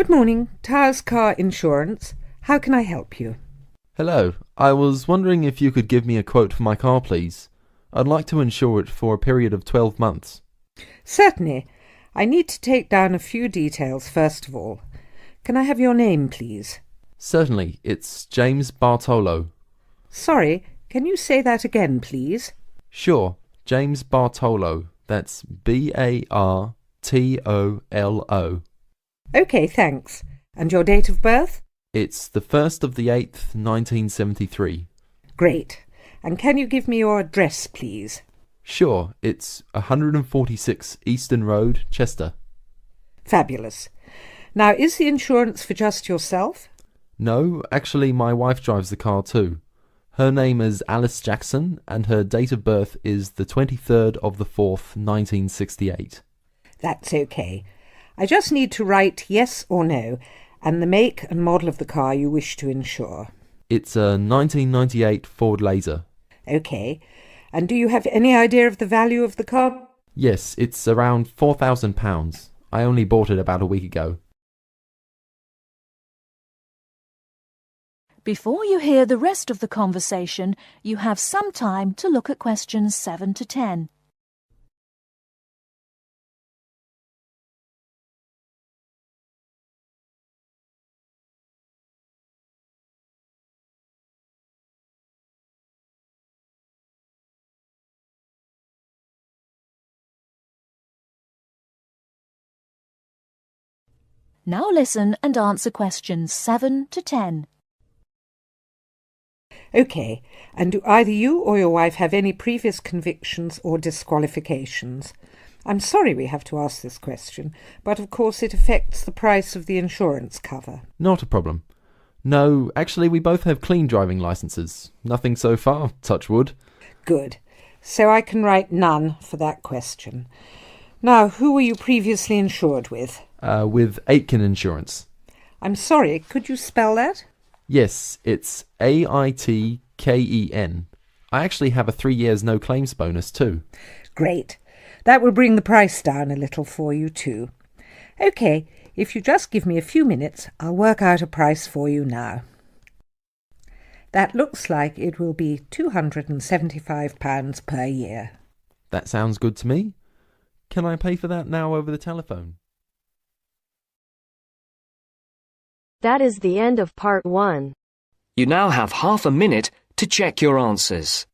Good morning, Towers Car Insurance. How can I help you? Hello, I was wondering if you could give me a quote for my car, please. I'd like to insure it for a period of 12 months. Certainly. I need to take down a few details first of all. Can I have your name, please? Certainly, it's James Bartolo. Sorry, can you say that again, please? Sure, James Bartolo. That's Bartolo. OK, thanks. And your date of birth? It's the 1st of the 8th, 1973. Great. And can you give me your address, please? Sure, it's 146 Eastern Road, Chester. Fabulous. Now, is the insurance for just yourself? No, actually my wife drives the car too. Her name is Alice Jackson and her date of birth is the 23rd of the 4th, 1968. That's OK. I just need to write yes or no and the make and model of the car you wish to insure. It's a 1998 Ford Laser. OK. And do you have any idea of the value of the car? Yes, it's around £4,000. I only bought it about a week ago. Before you hear the rest of the conversation, you have some time to look at questions 7 to 10. Now listen and answer questions 7 to 10. OK. And do either you or your wife have any previous convictions or disqualifications? I'm sorry we have to ask this question, but of course it affects the price of the insurance cover. Not a problem. No, actually we both have clean driving licenses. Nothing so far, touch wood. Good. So I can write none for that question. Now, who were you previously insured with? With Aitken Insurance. I'm sorry, could you spell that? Yes, it's AITKEN. I actually have a 3 years no claims bonus too. Great. That will bring the price down a little for you too. OK, if you just give me a few minutes, I'll work out a price for you now. That looks like it will be £275 per year. That sounds good to me. Can I pay for that now over the telephone? That is the end of part 1. You now have half a minute to check your answers.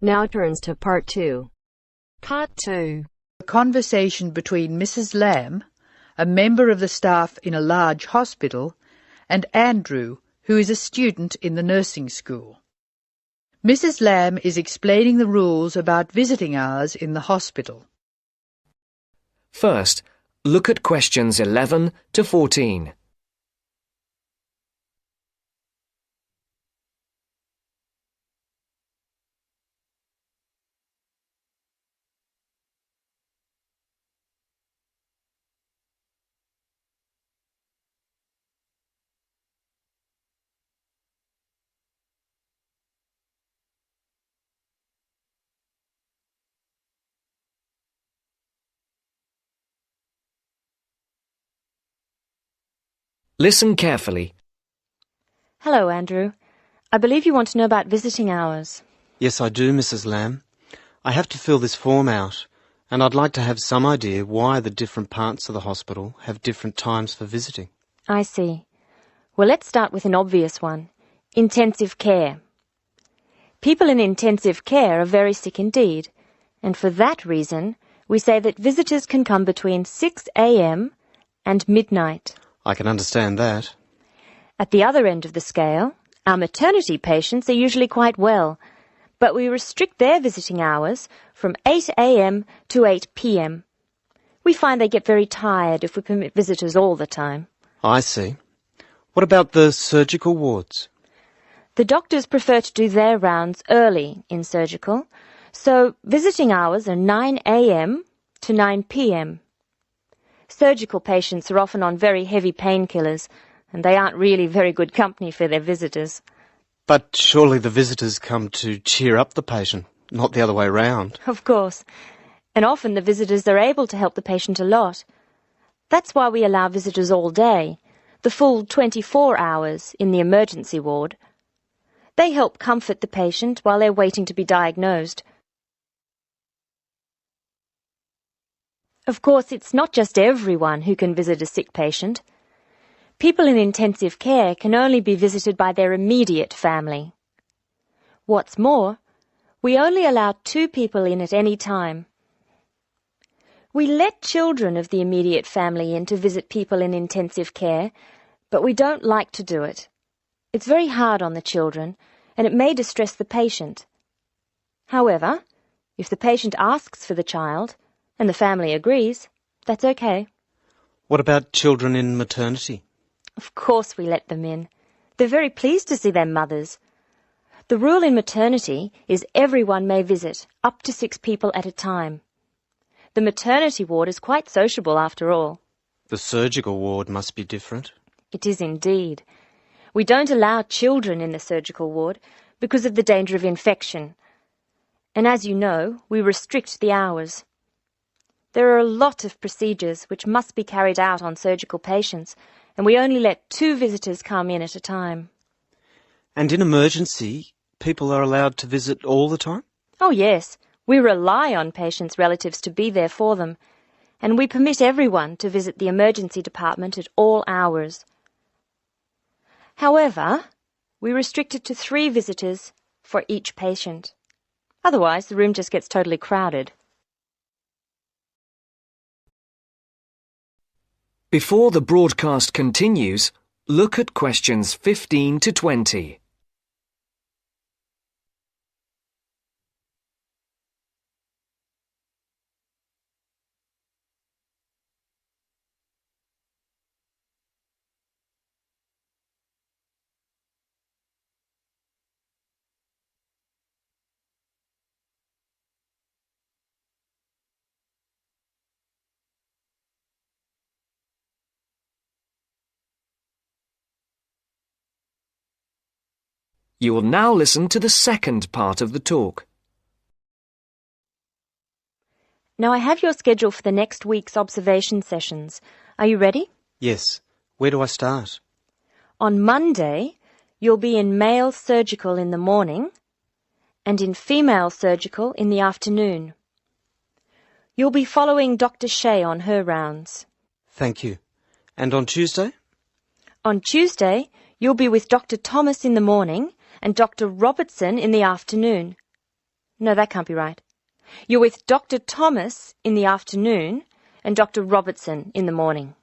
Now turns to part 2. Part 2. A conversation between Mrs. Lamb, a member of the staff in a large hospital, and Andrew, who is a student in the nursing school. Mrs. Lamb is explaining the rules about visiting hours in the hospital. First, look at questions 11 to 14. Listen carefully. Hello, Andrew. I believe you want to know about visiting hours. Yes, I do, Mrs. Lamb. I have to fill this form out, and I'd like to have some idea why the different parts of the hospital have different times for visiting. I see. Well, let's start with an obvious one. Intensive care. People in intensive care are very sick indeed, and for that reason, we say that visitors can come between 6 a.m. and midnight. I can understand that. At the other end of the scale, our maternity patients are usually quite well, but we restrict their visiting hours from 8 a.m. to 8 p.m. We find they get very tired if we permit visitors all the time. I see. What about the surgical wards? The doctors prefer to do their rounds early in surgical, So visiting hours are 9 a.m. to 9 p.m. Surgical patients are often on very heavy painkillers, and they aren't really very good company for their visitors. But surely the visitors come to cheer up the patient, not the other way round. Of course. And often the visitors are able to help the patient a lot. That's why we allow visitors all day, the full 24 hours in the emergency ward. They help comfort the patient while they're waiting to be diagnosed. Of course, it's not just everyone who can visit a sick patient. People in intensive care can only be visited by their immediate family. What's more, we only allow 2 people in at any time. We let children of the immediate family in to visit people in intensive care, but we don't like to do it. It's very hard on the children, and it may distress the patient. However, if the patient asks for the child, and the family agrees, that's okay. What about children in maternity? Of course we let them in. They're very pleased to see their mothers. The rule in maternity is everyone may visit, up to 6 people at a time. The maternity ward is quite sociable after all. The surgical ward must be different. It is indeed. We don't allow children in the surgical ward because of the danger of infection. And as you know, we restrict the hours. There are a lot of procedures which must be carried out on surgical patients, and we only let 2 visitors come in at a time. And in emergency, people are allowed to visit all the time? Oh yes, we rely on patients' relatives to be there for them, and we permit everyone to visit the emergency department at all hours. However, we restrict it to 3 visitors for each patient. Otherwise, the room just gets totally crowded. Before the broadcast continues, look at questions 15 to 20. You will now listen to the second part of the talk. Now I have your schedule for the next week's observation sessions. Are you ready? Yes. Where do I start? On Monday, you'll be in male surgical in the morning and in female surgical in the afternoon. You'll be following Dr. Shea on her rounds. Thank you. And on Tuesday? On Tuesday, you'll be with Dr. Thomas in the morning and Dr. Robertson in the afternoon. No, that can't be right. You're with Dr. Thomas in the afternoon and Dr. Robertson in the morning.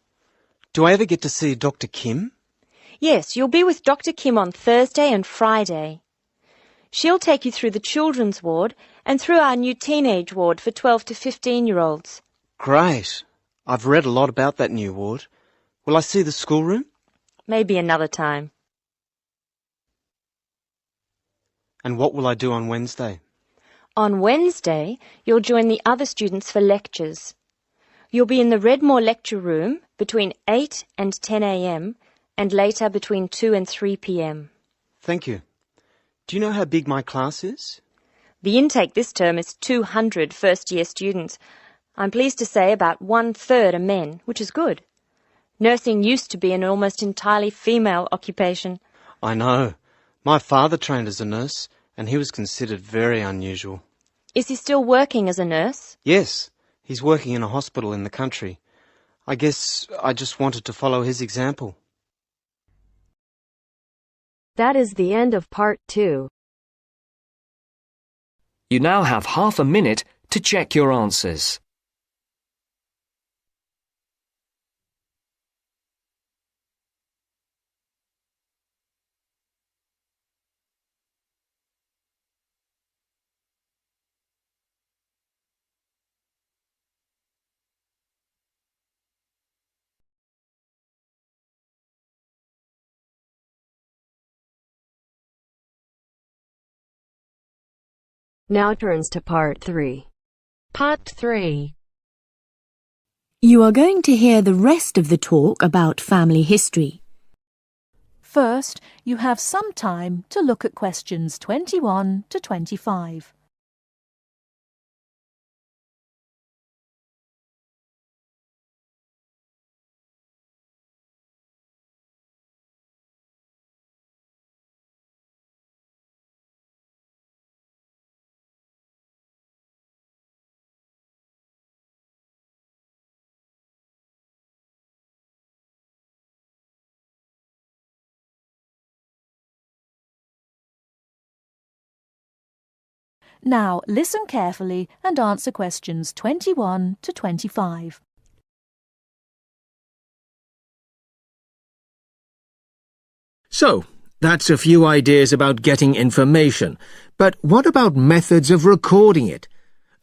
Do I ever get to see Dr. Kim? Yes, you'll be with Dr. Kim on Thursday and Friday. She'll take you through the children's ward and through our new teenage ward for 12 to 15-year-olds. Great. I've read a lot about that new ward. Will I see the schoolroom? Maybe another time. And what will I do on Wednesday? On Wednesday, you'll join the other students for lectures. You'll be in the Redmore lecture room between 8 and 10 a.m. and later between 2 and 3 p.m. Thank you. Do you know how big my class is? The intake this term is 200 first-year students. I'm pleased to say about 1/3 are men, which is good. Nursing used to be an almost entirely female occupation. I know. My father trained as a nurse, and he was considered very unusual. Is he still working as a nurse? Yes, he's working in a hospital in the country. I guess I just wanted to follow his example. That is the end of part 2. You now have half a minute to check your answers. Now turns to part 3. Part 3. You are going to hear the rest of the talk about family history. First, you have some time to look at questions 21 to 25. Now listen carefully and answer questions 21 to 25. So, that's a few ideas about getting information. But what about methods of recording it?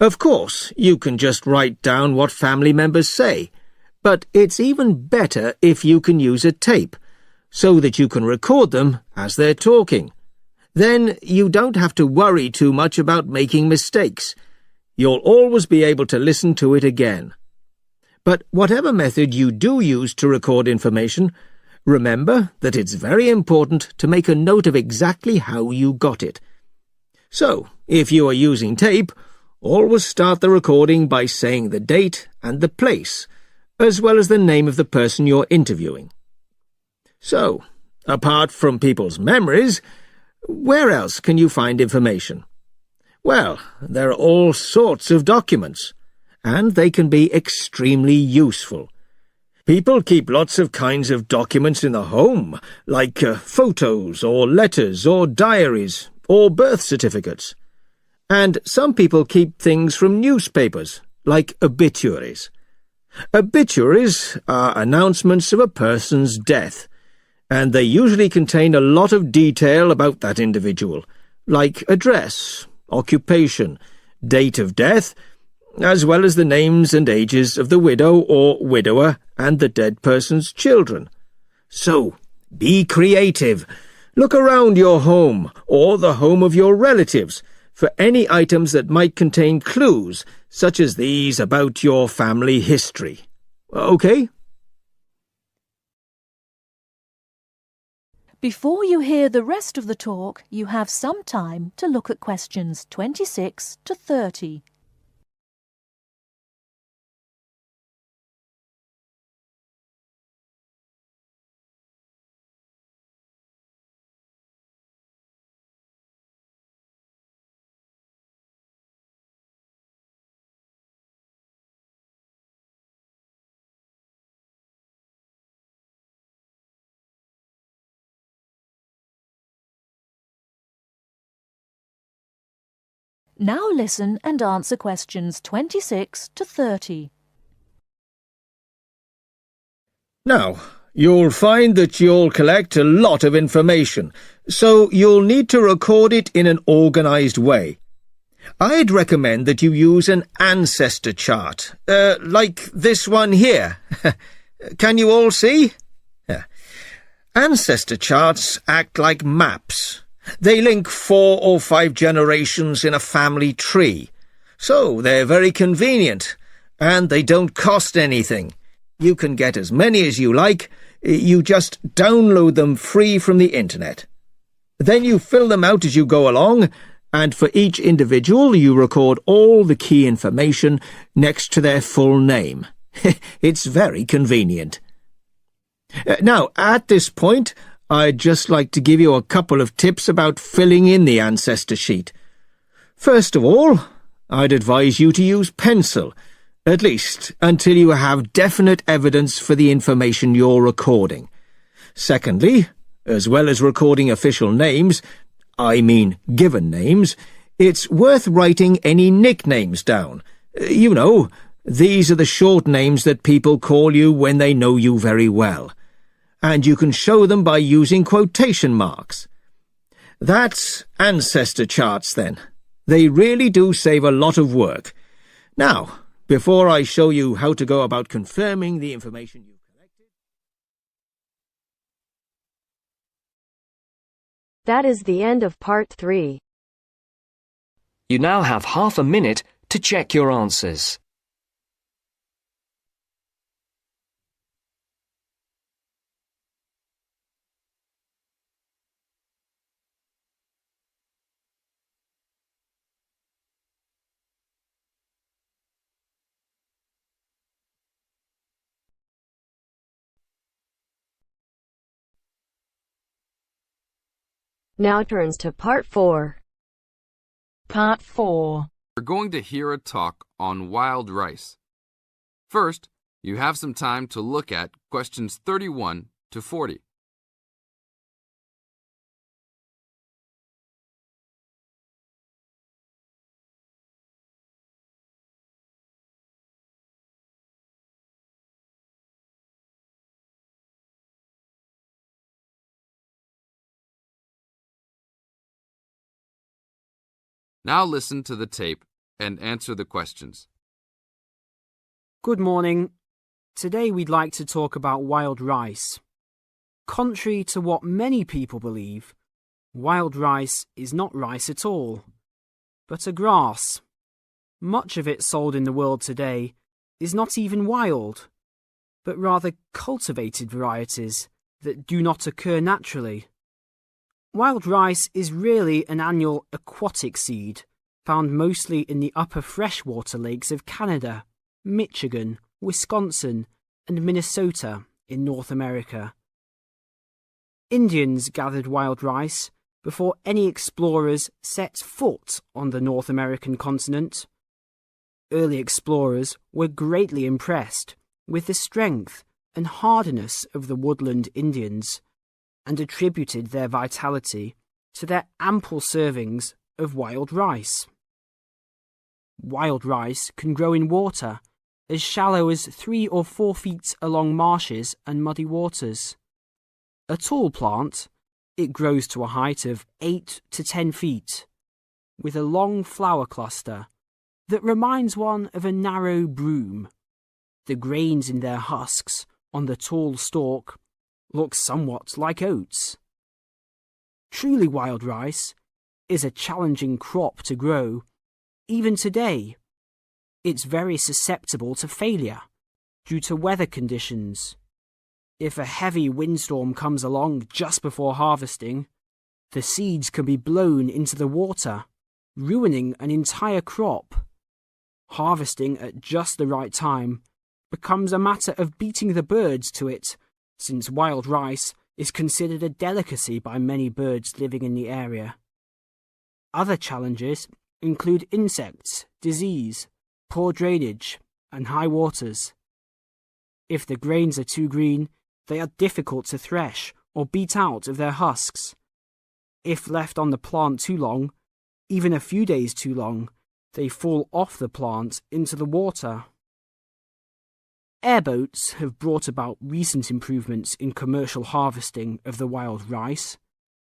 Of course, you can just write down what family members say. But it's even better if you can use a tape, so that you can record them as they're talking. Then you don't have to worry too much about making mistakes. You'll always be able to listen to it again. But whatever method you do use to record information, remember that it's very important to make a note of exactly how you got it. So, if you are using tape, always start the recording by saying the date and the place, as well as the name of the person you're interviewing. So, apart from people's memories, where else can you find information? Well, there are all sorts of documents, and they can be extremely useful. People keep lots of kinds of documents in the home, like photos or letters or diaries or birth certificates. And some people keep things from newspapers, like obituaries. Obituaries are announcements of a person's death, and they usually contain a lot of detail about that individual, like address, occupation, date of death, as well as the names and ages of the widow or widower and the dead person's children. So, be creative. Look around your home or the home of your relatives for any items that might contain clues, such as these about your family history. Okay? Before you hear the rest of the talk, you have some time to look at questions 26 to 30. Now listen and answer questions 26 to 30. Now, you'll find that you'll collect a lot of information, so you'll need to record it in an organised way. I'd recommend that you use an ancestor chart, like this one here. Can you all see? Ancestor charts act like maps. They link 4 or 5 generations in a family tree, so they're very convenient, and they don't cost anything. You can get as many as you like. You just download them free from the internet. Then you fill them out as you go along, and for each individual you record all the key information next to their full name. It's very convenient. Now, at this point, I'd just like to give you a couple of tips about filling in the ancestor sheet. First of all, I'd advise you to use pencil, at least until you have definite evidence for the information you're recording. Secondly, as well as recording official names, I mean given names, it's worth writing any nicknames down. You know, these are the short names that people call you when they know you very well. And you can show them by using quotation marks. That's ancestor charts, then. They really do save a lot of work. Now, before I show you how to go about confirming the information you've collected... That is the end of part 3. You now have half a minute to check your answers. Now turns to Part 4. Part 4. We're going to hear a talk on wild rice. First, you have some time to look at questions 31 to 40. Now listen to the tape and answer the questions. Good morning. Today we'd like to talk about wild rice. Contrary to what many people believe, wild rice is not rice at all, but a grass. Much of it sold in the world today is not even wild, but rather cultivated varieties that do not occur naturally. Wild rice is really an annual aquatic seed found mostly in the upper freshwater lakes of Canada, Michigan, Wisconsin, and Minnesota in North America. Indians gathered wild rice before any explorers set foot on the North American continent. Early explorers were greatly impressed with the strength and hardiness of the woodland Indians, and attributed their vitality to their ample servings of wild rice. Wild rice can grow in water as shallow as 3 or 4 feet along marshes and muddy waters. A tall plant, it grows to a height of 8 to 10 feet, with a long flower cluster that reminds one of a narrow broom. The grains in their husks on the tall stalk look somewhat like oats. Truly wild rice is a challenging crop to grow, even today. It's very susceptible to failure due to weather conditions. If a heavy windstorm comes along just before harvesting, the seeds can be blown into the water, ruining an entire crop. Harvesting at just the right time becomes a matter of beating the birds to it, since wild rice is considered a delicacy by many birds living in the area. Other challenges include insects, disease, poor drainage, and high waters. If the grains are too green, they are difficult to thresh or beat out of their husks. If left on the plant too long, even a few days too long, they fall off the plant into the water. Airboats have brought about recent improvements in commercial harvesting of the wild rice,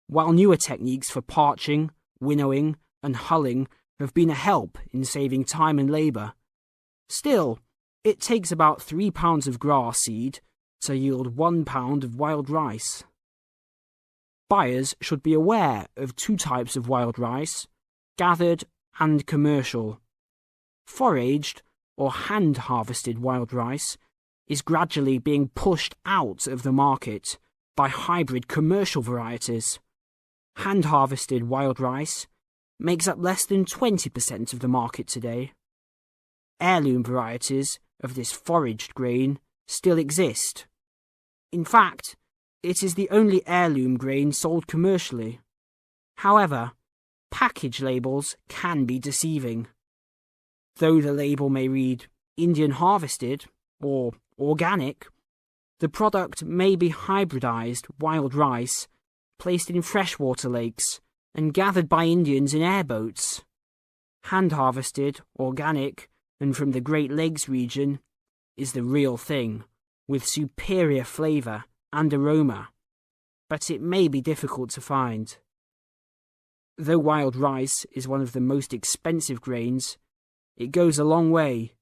while newer techniques for parching, winnowing, and hulling have been a help in saving time and labour. Still, it takes about 3 pounds of grass seed to yield 1 pound of wild rice. Buyers should be aware of 2 types of wild rice, gathered and commercial. Foraged or hand-harvested wild rice is gradually being pushed out of the market by hybrid commercial varieties. Hand-harvested wild rice makes up less than 20% of the market today. Heirloom varieties of this foraged grain still exist. In fact, it is the only heirloom grain sold commercially. However, package labels can be deceiving. Though the label may read Indian harvested or organic, the product may be hybridized wild rice placed in freshwater lakes and gathered by Indians in airboats. Hand-harvested, organic, and from the Great Lakes region is the real thing, with superior flavour and aroma, but it may be difficult to find. Though wild rice is one of the most expensive grains, it goes a long way.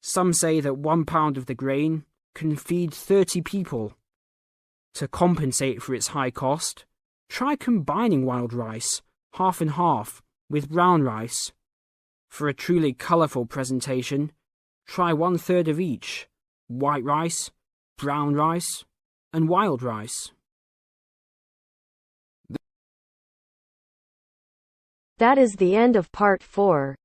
Some say that 1 pound of the grain can feed 30 people. To compensate for its high cost, try combining wild rice, half and half, with brown rice. For a truly colourful presentation, try 1/3 of each: white rice, brown rice, and wild rice. That is the end of part 4.